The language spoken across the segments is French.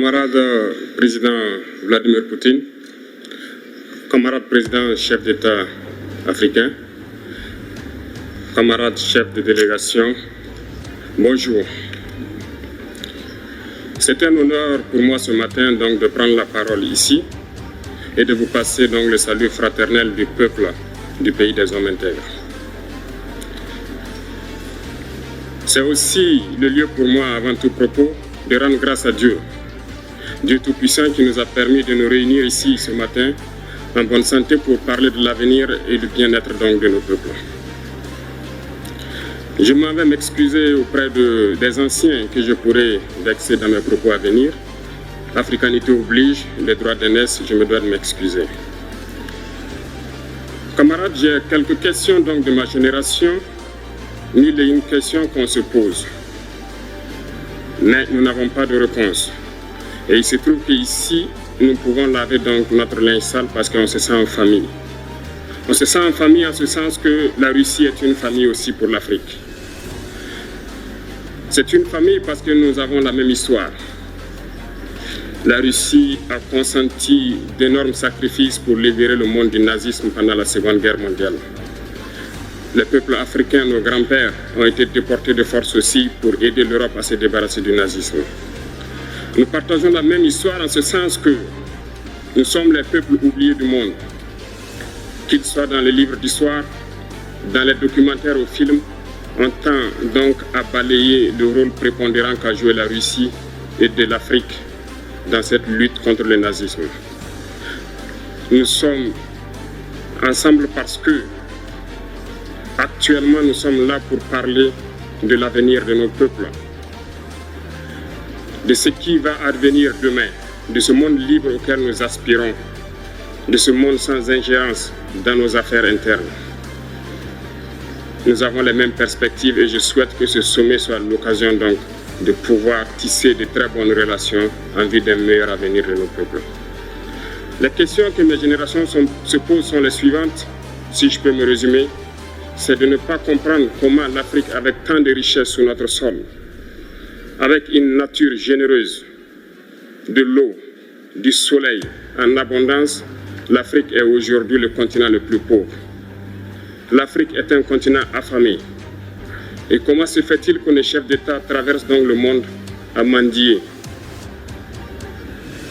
Camarade président Vladimir Poutine, camarade président chef d'État africain, camarade chef de délégation, bonjour. C'est un honneur pour moi ce matin donc de prendre la parole ici et de vous passer donc le salut fraternel du peuple du pays des hommes intègres. C'est aussi le lieu pour moi, avant tout propos, de rendre grâce à Dieu, Dieu Tout-Puissant qui nous a permis de nous réunir ici ce matin en bonne santé pour parler de l'avenir et du bien-être donc de nos peuples. Je m'en vais m'excuser auprès des anciens que je pourrais vexer dans mes propos à venir. L'africanité oblige, les droits d'aînesse, je me dois de m'excuser. Camarades, j'ai quelques questions donc de ma génération, mille et une questions qu'on se pose. Mais nous n'avons pas de réponse. Et il se trouve qu'ici, nous pouvons laver donc notre linge sale parce qu'on se sent en famille. On se sent en famille en ce sens que la Russie est une famille aussi pour l'Afrique. C'est une famille parce que nous avons la même histoire. La Russie a consenti d'énormes sacrifices pour libérer le monde du nazisme pendant la Seconde Guerre mondiale. Les peuples africains, nos grands-pères, ont été déportés de force aussi pour aider l'Europe à se débarrasser du nazisme. Nous partageons la même histoire en ce sens que nous sommes les peuples oubliés du monde. Qu'ils soient dans les livres d'histoire, dans les documentaires ou films, on tend donc à balayer le rôle prépondérant qu'a joué la Russie et de l'Afrique dans cette lutte contre le nazisme. Nous sommes ensemble parce que actuellement nous sommes là pour parler de l'avenir de nos peuples, de ce qui va advenir demain, de ce monde libre auquel nous aspirons, de ce monde sans ingérence dans nos affaires internes. Nous avons les mêmes perspectives et je souhaite que ce sommet soit l'occasion donc de pouvoir tisser de très bonnes relations en vue d'un meilleur avenir de nos peuples. Les questions que mes générations se posent sont les suivantes, si je peux me résumer, c'est de ne pas comprendre comment l'Afrique, avec tant de richesses sur notre sol, avec une nature généreuse, de l'eau, du soleil en abondance, l'Afrique est aujourd'hui le continent le plus pauvre. L'Afrique est un continent affamé. Et comment se fait-il que les chefs d'État traversent donc le monde à mendier?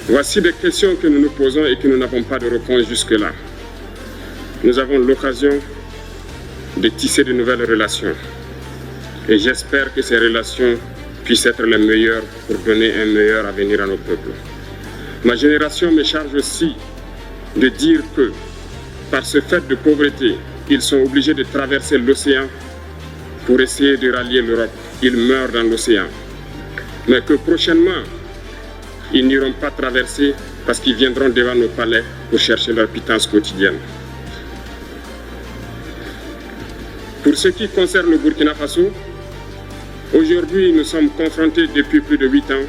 Voici des questions que nous nous posons et que nous n'avons pas de réponse jusque-là. Nous avons l'occasion de tisser de nouvelles relations. Et j'espère que ces relations puissent être les meilleures pour donner un meilleur avenir à nos peuples. Ma génération me charge aussi de dire que, par ce fait de pauvreté, ils sont obligés de traverser l'océan pour essayer de rallier l'Europe. Ils meurent dans l'océan. Mais que prochainement, ils n'iront pas traverser parce qu'ils viendront devant nos palais pour chercher leur pitance quotidienne. Pour ce qui concerne le Burkina Faso, aujourd'hui nous sommes confrontés depuis plus de 8 ans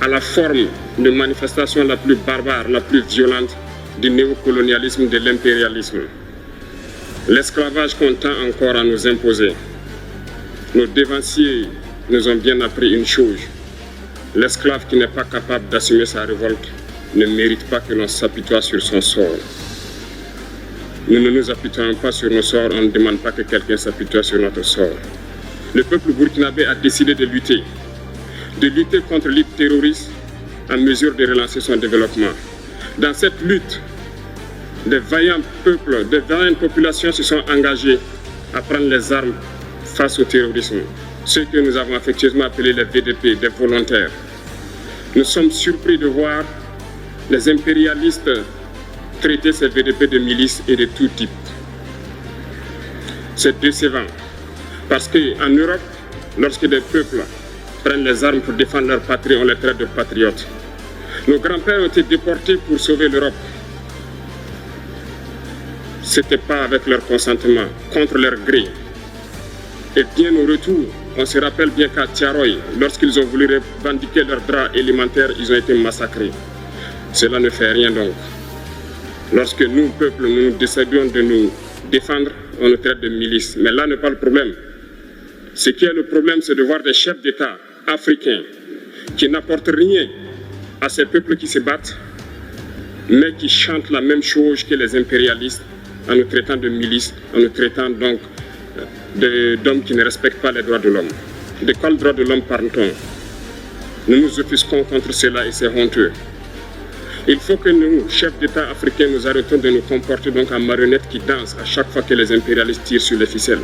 à la forme de manifestation la plus barbare, la plus violente du néocolonialisme, de l'impérialisme. L'esclavage qu'on tend encore à nous imposer. Nos dévanciers nous ont bien appris une chose. L'esclave qui n'est pas capable d'assumer sa révolte ne mérite pas que l'on s'apitoie sur son sort. Nous ne nous apitoyons pas sur nos sorts, on ne demande pas que quelqu'un s'apitoie sur notre sort. Le peuple burkinabé a décidé de lutter contre l'île terroriste en mesure de relancer son développement. Dans cette lutte, des vaillants peuples, des vaillantes populations se sont engagées à prendre les armes face au terrorisme. Ceux que nous avons affectueusement appelés les VDP, des volontaires. Nous sommes surpris de voir les impérialistes traiter ces VDP de milices et de tout type. C'est décevant. Parce qu'en Europe, lorsque des peuples prennent les armes pour défendre leur patrie, on les traite de patriotes. Nos grands-pères ont été déportés pour sauver l'Europe. Ce n'était pas avec leur consentement, contre leur gré. Et bien au retour, on se rappelle bien qu'à Tiaroy, lorsqu'ils ont voulu revendiquer leurs droits élémentaires, ils ont été massacrés. Cela ne fait rien donc. Lorsque nous, peuple, nous décidons de nous défendre, on nous traite de milices. Mais là n'est pas le problème. Ce qui est le problème, c'est de voir des chefs d'État africains qui n'apportent rien à ces peuples qui se battent, mais qui chantent la même chose que les impérialistes en nous traitant de milices, en nous traitant donc d'hommes qui ne respectent pas les droits de l'homme. De quels droits de l'homme parle-t-on? Nous nous offusquons contre cela et c'est honteux. Il faut que nous, chefs d'État africains, nous arrêtons de nous comporter donc en marionnettes qui dansent à chaque fois que les impérialistes tirent sur les ficelles.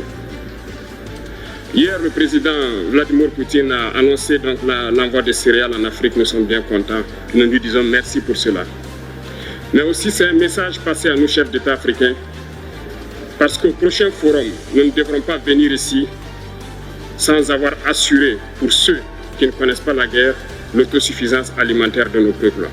Hier, le président Vladimir Poutine a annoncé donc l'envoi de céréales en Afrique. Nous sommes bien contents. Nous lui disons merci pour cela. Mais aussi, c'est un message passé à nous, chefs d'État africains, parce qu'au prochain forum, nous ne devrons pas venir ici sans avoir assuré, pour ceux qui ne connaissent pas la guerre, l'autosuffisance alimentaire de nos peuples.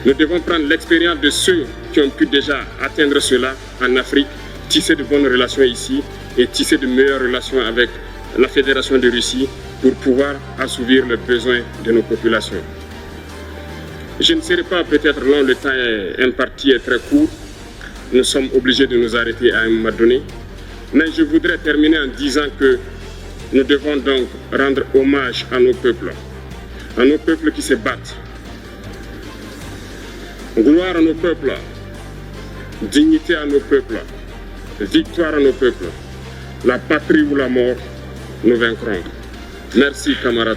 Nous devons prendre l'expérience de ceux qui ont pu déjà atteindre cela en Afrique, tisser de bonnes relations ici et tisser de meilleures relations avec la Fédération de Russie pour pouvoir assouvir les besoins de nos populations. Je ne serai pas peut-être long, le temps imparti est très court. Nous sommes obligés de nous arrêter à un moment donné. Mais je voudrais terminer en disant que nous devons donc rendre hommage à nos peuples qui se battent. Gloire à nos peuples, dignité à nos peuples, victoire à nos peuples. La patrie ou la mort, nous vaincrons. Merci, camarades.